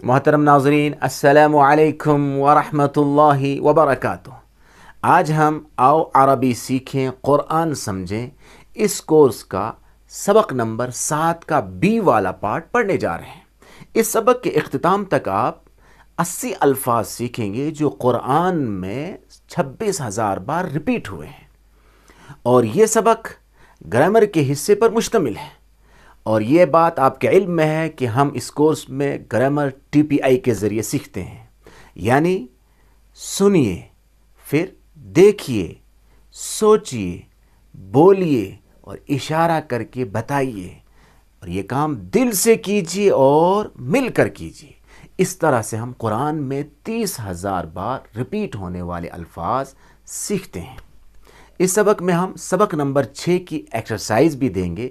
محترم ناظرین، السلام علیکم ورحمۃ اللہ وبرکاتہ۔ آج ہم آؤ عربی سیکھیں قرآن سمجھیں اس کورس کا سبق نمبر 7 کا بی والا پارٹ پڑھنے جا رہے ہیں۔ اس سبق کے اختتام تک آپ 80 الفاظ سیکھیں گے جو قرآن میں 26,000 بار ریپیٹ ہوئے ہیں، اور یہ سبق گرامر کے حصے پر مشتمل ہے۔ اور یہ بات آپ کے علم میں ہے کہ ہم اس کورس میں گرامر TPI کے ذریعے سیکھتے ہیں، یعنی سنیے، پھر دیکھیے، سوچیے، بولیے اور اشارہ کر کے بتائیے، اور یہ کام دل سے کیجیے اور مل کر کیجیے۔ اس طرح سے ہم قرآن میں 30,000 بار ریپیٹ ہونے والے الفاظ سیکھتے ہیں۔ اس سبق میں ہم سبق نمبر 6 کی ایکسرسائز بھی دیں گے۔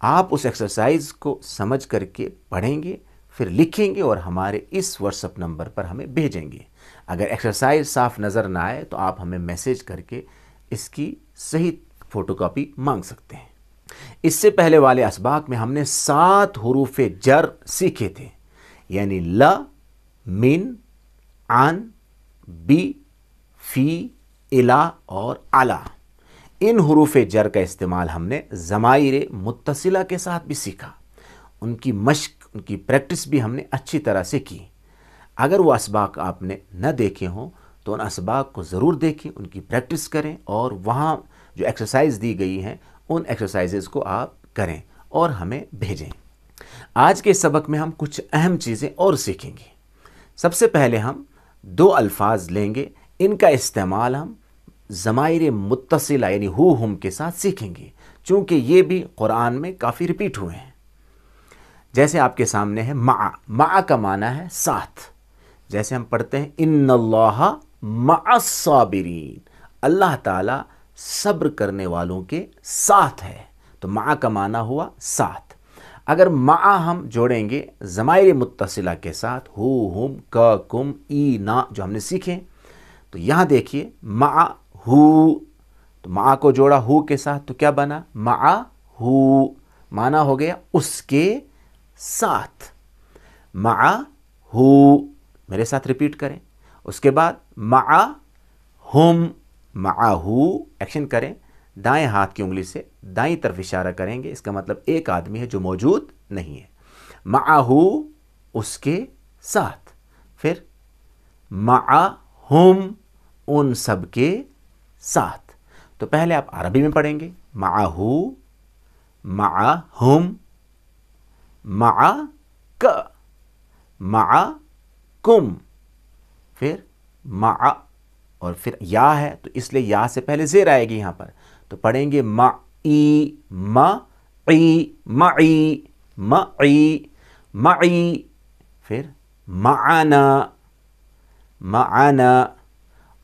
آپ اس ایکسرسائز کو سمجھ کر کے پڑھیں گے، پھر لکھیں گے اور ہمارے اس واٹس ایپ نمبر پر ہمیں بھیجیں گے۔ اگر ایکسرسائز صاف نظر نہ آئے تو آپ ہمیں میسیج کر کے اس کی صحیح فوٹو کاپی مانگ سکتے ہیں۔ اس سے پہلے والے اسباق میں ہم نے 7 حروف جر سیکھے تھے، یعنی لا، من، عن، بی، فی، الا اور علا۔ ان حروف جر کا استعمال ہم نے ضمائر متصلہ کے ساتھ بھی سیکھا۔ ان کی مشق، ان کی پریکٹس بھی ہم نے اچھی طرح سے کی۔ اگر وہ اسباق آپ نے نہ دیکھے ہوں تو ان اسباق کو ضرور دیکھیں، ان کی پریکٹس کریں، اور وہاں جو ایکسرسائز دی گئی ہیں ان ایکسرسائزز کو آپ کریں اور ہمیں بھیجیں۔ آج کے سبق میں ہم کچھ اہم چیزیں اور سیکھیں گے۔ سب سے پہلے ہم 2 الفاظ لیں گے، ان کا استعمال ہم ضمائر متصلہ یعنی ہو ہم کے ساتھ سیکھیں گے، چونکہ یہ بھی قرآن میں کافی ریپیٹ ہوئے ہیں۔ جیسے آپ کے سامنے ہے مع۔ مع کا معنی ہے ساتھ، جیسے ہم پڑھتے ہیں ان اللہ مع الصابرین، اللہ تعالیٰ صبر کرنے والوں کے ساتھ ہے، تو مع کا معنی ہوا ساتھ۔ اگر مع ہم جوڑیں گے ضمائر متصلہ کے ساتھ ہو ہم کا کم ای نا جو ہم نے سیکھیں، تو یہاں دیکھیے مع ہو، تو مع کو جوڑا ہو کے ساتھ تو کیا بنا؟ مع ہو، معنی ہو گیا اس کے ساتھ۔ مع ہو، میرے ساتھ ریپیٹ کریں۔ اس کے بعد مع ہم، مع ہو ایکشن کریں، دائیں ہاتھ کی انگلی سے دائیں طرف اشارہ کریں گے، اس کا مطلب ایک آدمی ہے جو موجود نہیں ہے۔ مع ہو، اس کے ساتھ۔ پھر مع ہم، ان سب کے ساتھ۔ تو پہلے آپ عربی میں پڑھیں گے، مع ہو، مع ہم، مع کا، مع کم، پھر مع، اور پھر یا ہے تو اس لیے یا سے پہلے زیر آئے گی یہاں پر، تو پڑھیں گے معی، معی، معی، معی، معی، پھر معنا، معنا،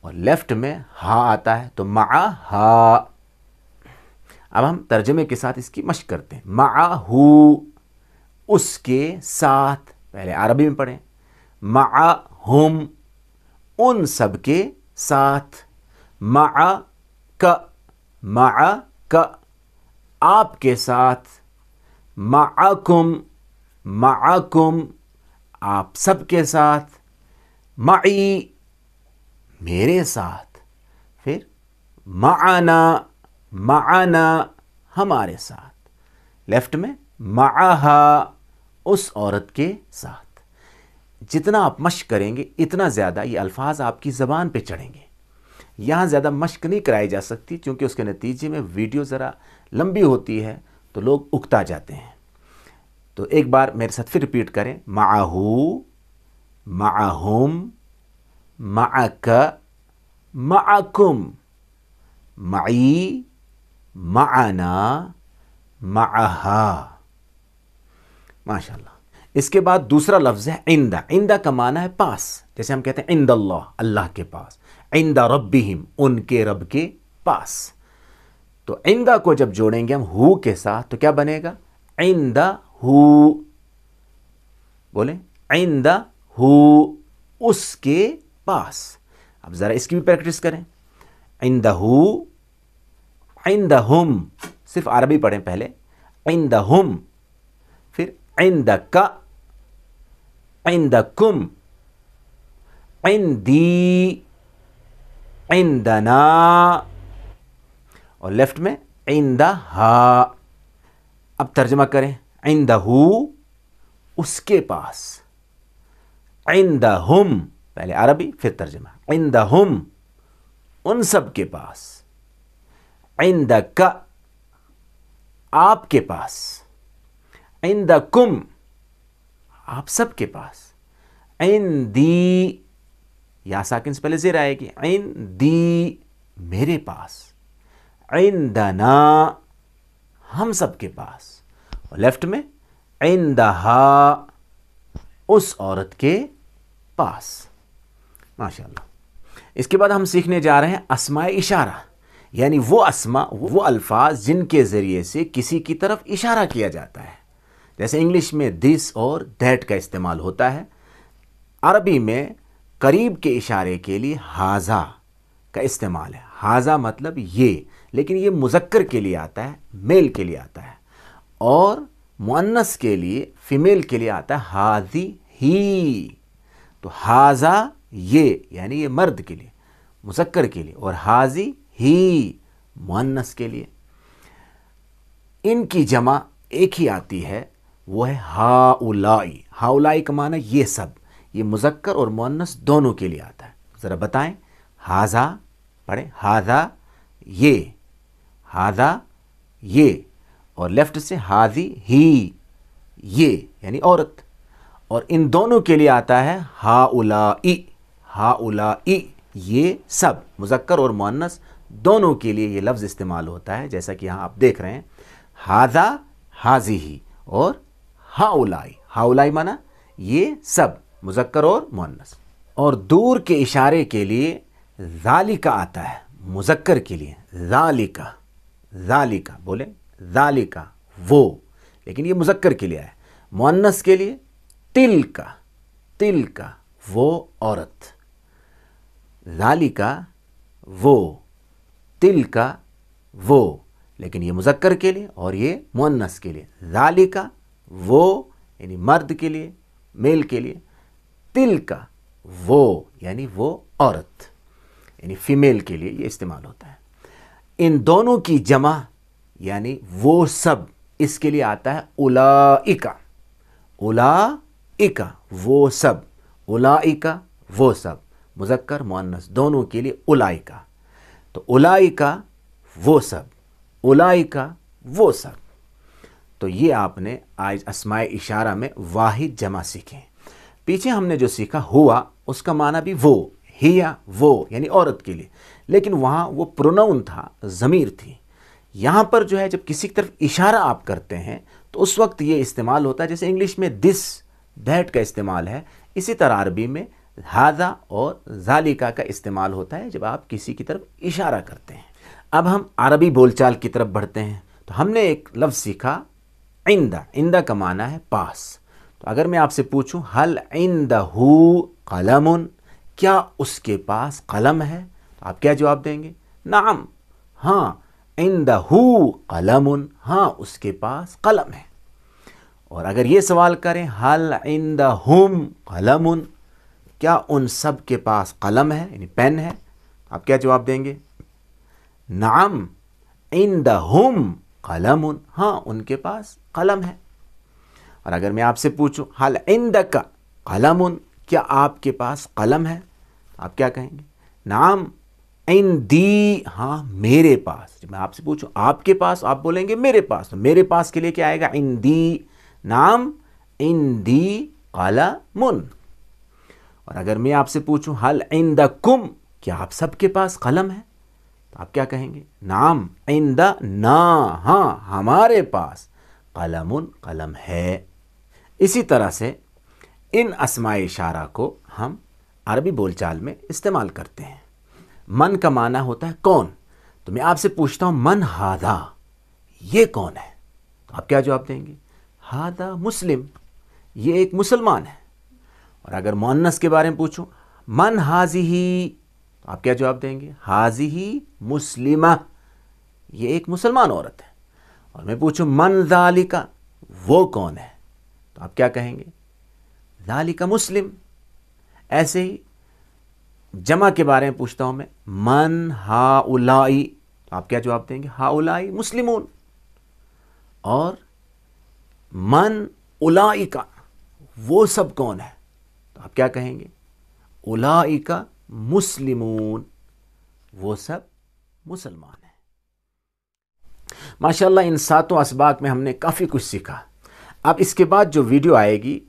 اور لیفٹ میں ہا آتا ہے تو مع ہا۔ اب ہم ترجمے کے ساتھ اس کی مشق کرتے ہیں۔ مع ہو، اس کے ساتھ، پہلے عربی میں پڑھیں، مع ہم، ان سب کے ساتھ، مع کا، مع کا، آپ کے ساتھ، معکم، معکم، آپ سب کے ساتھ، معی، میرے ساتھ، پھر معنا، معنا، ہمارے ساتھ، لیفٹ میں معہا، اس عورت کے ساتھ۔ جتنا آپ مشق کریں گے اتنا زیادہ یہ الفاظ آپ کی زبان پہ چڑھیں گے۔ یہاں زیادہ مشق نہیں کرائی جا سکتی کیونکہ اس کے نتیجے میں ویڈیو ذرا لمبی ہوتی ہے تو لوگ اکتا جاتے ہیں۔ تو ایک بار میرے ساتھ پھر ریپیٹ کریں، معہو، معہم، معک، معکم، معی، معنا، معہا۔ ماشاءاللہ۔ اس کے بعد دوسرا لفظ ہے عند۔ عند کا معنی ہے پاس، جیسے ہم کہتے ہیں عند اللہ، اللہ کے پاس، عند ربہم، ان کے رب کے پاس۔ تو عند کو جب جوڑیں گے ہم ہو کے ساتھ تو کیا بنے گا؟ عند ہو، بولیں عند ہو، اس کے پاس۔ اب ذرا اس کی بھی پریکٹس کریں، عندہ، عندہم، صرف عربی پڑھیں پہلے، عندہم، پھر عندک، عندکم، عندی، عندنا، اور لیفٹ میں عندہا۔ اب ترجمہ کریں، عندہو اس کے پاس، عندہم پہلے عربی پھر ترجمہ، عندہم ان سب کے پاس، عندک آپ کے پاس، عندکم آپ سب کے پاس، عندی یا ساکن سے پہلے زیر آئے گی، عندی میرے پاس، عندنا ہم سب کے پاس، اور لیفٹ میں عندہا اس عورت کے پاس۔ ماشاءاللہ۔ اس کے بعد ہم سیکھنے جا رہے ہیں اسماء اشارہ، یعنی وہ اسماء، وہ الفاظ جن کے ذریعے سے کسی کی طرف اشارہ کیا جاتا ہے۔ جیسے انگلش میں دس اور دیٹ کا استعمال ہوتا ہے، عربی میں قریب کے اشارے کے لیے ہاذا کا استعمال ہے۔ ہاذا مطلب یہ، لیکن یہ مذکر کے لیے آتا ہے، میل کے لیے آتا ہے، اور مؤنث کے لیے، فیمیل کے لیے آتا ہے ہاذی ہی۔ تو ہاذا یہ یعنی یہ مرد کے لیے، مذکر کے لیے، اور ہاذی ہی مؤنث کے لیے۔ ان کی جمع ایک ہی آتی ہے، وہ ہے ہاؤلائی۔ ہاؤلائی کا معنی یہ سب، یہ مذکر اور مؤنث دونوں کے لیے آتا ہے۔ ذرا بتائیں، ہاذا پڑھیں، ہاذا یہ، ہاذا یہ، اور لیفٹ سے ہاذی ہی یہ یعنی عورت، اور ان دونوں کے لیے آتا ہے ہاؤلائی۔ ہاؤلائی یہ سب، مذکر اور مؤنث دونوں کے لیے یہ لفظ استعمال ہوتا ہے، جیسا کہ یہاں آپ دیکھ رہے ہیں، ہاذا ہاذیہ اور ہاؤلائی۔ ہاؤلائی معنی یہ سب، مذکر اور مؤنث۔ اور دور کے اشارے کے لیے ذالک آتا ہے، مذکر کے لیے ذالک، ذالک بولیں، ذالک وہ، لیکن یہ مذکر کے لیے ہے۔ مؤنث کے لیے تلک، تلک وہ عورت، ذالک وہ، تلک وہ، لیکن یہ مذکر کے لیے اور یہ مؤنث کے لیے۔ ذالک وہ یعنی مرد کے لیے، میل کے لیے، تلک وہ یعنی وہ عورت، یعنی فیمیل کے لیے یہ استعمال ہوتا ہے۔ ان دونوں کی جمع یعنی وہ سب، اس کے لیے آتا ہے اولائک۔ اولائک وہ سب، اولائک وہ سب، مذکر مؤنث دونوں کے لیے اولائک۔ تو اولائک وہ سب، اولائک وہ سب۔ تو یہ آپ نے آج اسماء اشارہ میں واحد جمع سیکھیں۔ پیچھے ہم نے جو سیکھا ہوا، اس کا معنی بھی وہ، ہیا وہ یعنی عورت کے لیے، لیکن وہاں وہ پروناؤن تھا، ضمیر تھی۔ یہاں پر جو ہے جب کسی کی طرف اشارہ آپ کرتے ہیں تو اس وقت یہ استعمال ہوتا ہے، جیسے انگلش میں دس دیٹ کا استعمال ہے، اسی طرح عربی میں ہاذا اور ذالکا کا استعمال ہوتا ہے جب آپ کسی کی طرف اشارہ کرتے ہیں۔ اب ہم عربی بول چال کی طرف بڑھتے ہیں۔ تو ہم نے ایک لفظ سیکھا عند، عند کا معنی ہے پاس۔ تو اگر میں آپ سے پوچھوں حل عندہ قلم، کیا اس کے پاس قلم ہے، تو آپ کیا جواب دیں گے؟ نعم، ہاں، عندہ قلم، ہاں اس کے پاس قلم ہے۔ اور اگر یہ سوال کریں حل عندہم قلم، کیا ان سب کے پاس قلم ہے یعنی پین ہے، آپ کیا جواب دیں گے؟ نعم عندہم قلم، ہاں ان کے پاس قلم ہے۔ اور اگر میں آپ سے پوچھوں حل عندک قلم، کیا آپ کے پاس قلم ہے، آپ کیا کہیں گے؟ نعم عندی، ہاں میرے پاس۔ جب میں آپ سے پوچھوں آپ کے پاس، آپ بولیں گے میرے پاس، تو میرے پاس کے لیے کیا آئے گا؟ عندی۔ نعم عندی قلم۔ اور اگر میں آپ سے پوچھوں حل عندکم، کیا آپ سب کے پاس قلم ہے، تو آپ کیا کہیں گے؟ نعم عندنا، ہاں ہمارے پاس قلم، قلم ہے۔ اسی طرح سے ان اسماء اشارہ کو ہم عربی بول چال میں استعمال کرتے ہیں۔ من کا معنی ہوتا ہے کون، تو میں آپ سے پوچھتا ہوں من ہاذا، یہ کون ہے، تو آپ کیا جواب دیں گے؟ ہاذا مسلم، یہ ایک مسلمان ہے۔ اور اگر مؤنث کے بارے میں پوچھوں من ہاذیہ، تو آپ کیا جواب دیں گے؟ ہاذیہ مسلمہ، یہ ایک مسلمان عورت ہے۔ اور میں پوچھوں من ذالک، وہ کون ہے، تو آپ کیا کہیں گے؟ ذالک مسلم. ایسے ہی جمع کے بارے میں پوچھتا ہوں میں، من ہاؤلائی، آپ کیا جواب دیں گے؟ ہاؤلائی مسلمون. اور من اولئک، وہ سب کون ہے؟ تو آپ کیا کہیں گے؟ اولئک مسلمون، وہ سب مسلمان ہیں. ماشاءاللہ ان 7 اسباق میں ہم نے کافی کچھ سیکھا. اب اس کے بعد جو ویڈیو آئے گی،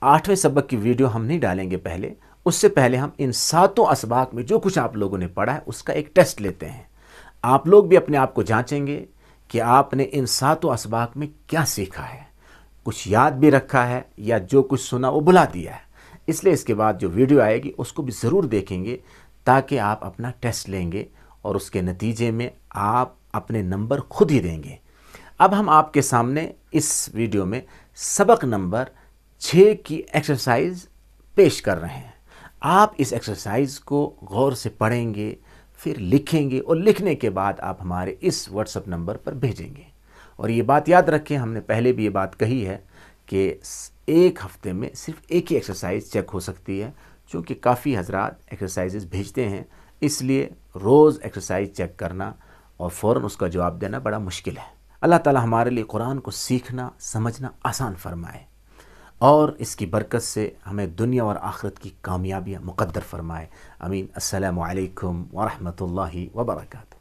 8ویں سبق کی ویڈیو ہم نہیں ڈالیں گے پہلے، اس سے پہلے ہم ان 7 اسباق میں جو کچھ آپ لوگوں نے پڑھا ہے اس کا ایک ٹیسٹ لیتے ہیں. آپ لوگ بھی اپنے آپ کو جانچیں گے کہ آپ نے ان 7 اسباق میں کیا سیکھا ہے، کچھ یاد بھی رکھا ہے یا جو کچھ سنا وہ بھلا دیا ہے. اس لیے اس کے بعد جو ویڈیو آئے گی اس کو بھی ضرور دیکھیں گے تاکہ آپ اپنا ٹیسٹ لیں گے اور اس کے نتیجے میں آپ اپنے نمبر خود ہی دیں گے. اب ہم آپ کے سامنے اس ویڈیو میں سبق نمبر 6 کی ایکسرسائز پیش کر رہے ہیں. آپ اس ایکسرسائز کو غور سے پڑھیں گے، پھر لکھیں گے، اور لکھنے کے بعد آپ ہمارے اس واٹس ایپ نمبر پر بھیجیں گے. اور یہ بات یاد رکھیں، ہم نے پہلے بھی یہ بات کہی ہے کہ ایک ہفتے میں صرف ایک ہی ایکسرسائز چیک ہو سکتی ہے، چونکہ کافی حضرات ایکسرسائزز بھیجتے ہیں، اس لیے روز ایکسرسائز چیک کرنا اور فوراً اس کا جواب دینا بڑا مشکل ہے. اللہ تعالی ہمارے لیے قرآن کو سیکھنا سمجھنا آسان فرمائے اور اس کی برکت سے ہمیں دنیا اور آخرت کی کامیابیاں مقدر فرمائے. آمین. السلام علیکم ورحمۃ اللہ وبرکاتہ.